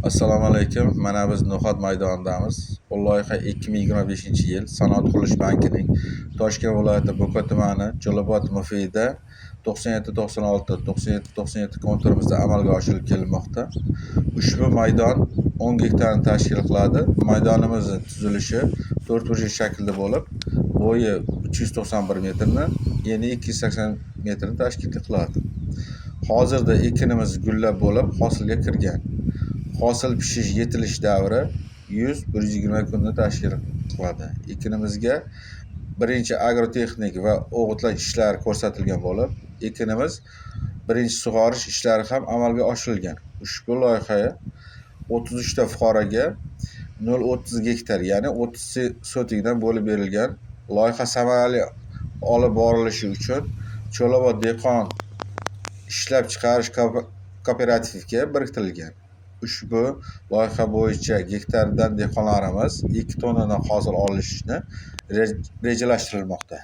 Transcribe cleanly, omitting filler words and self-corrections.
Assalomu alaykum. Mana biz No'xat maydonidamiz. Bu loyiha 2025-yil Sanoat qurilish bankining Toshkent viloyati Bo'ka tumani Jo'lobod mufida 97-96 konturimizda amalga oshirib kelinmoqda. Ushbu maydon 10 gektarni tashkil qiladi. Maydonimizning tuzilishi 4 burchak shaklda bo'lib, bo'yi 391 metrni, eni 280 metrni tashkil qiladi. Hozirda ekinimiz gullab bo'lib, hosilga kirgan. Hosil pishish yetilish davri 100-120 kunni tashkil qiladi. Ekinimizga birinchi agrotexnik va o'g'itlash ishlari ko'rsatilgan bo'lib, ekinimiz birinchi sug'orish ishlari ham amalga oshirilgan. Ushbu loyiha 33 ta fuqaroga 0,30 gektar, ya'ni 30 sotikdan bo'lib berilgan. Loyiha samarali olib borilishi uchun Jo'lobod dehqon ishlab chiqarish kooperativga biriktirilgan. Ushbu loyiha bo'yicha gektardan dehqonlarimiz 2 tonnadan hosil olishni rejalashtirilmoqda.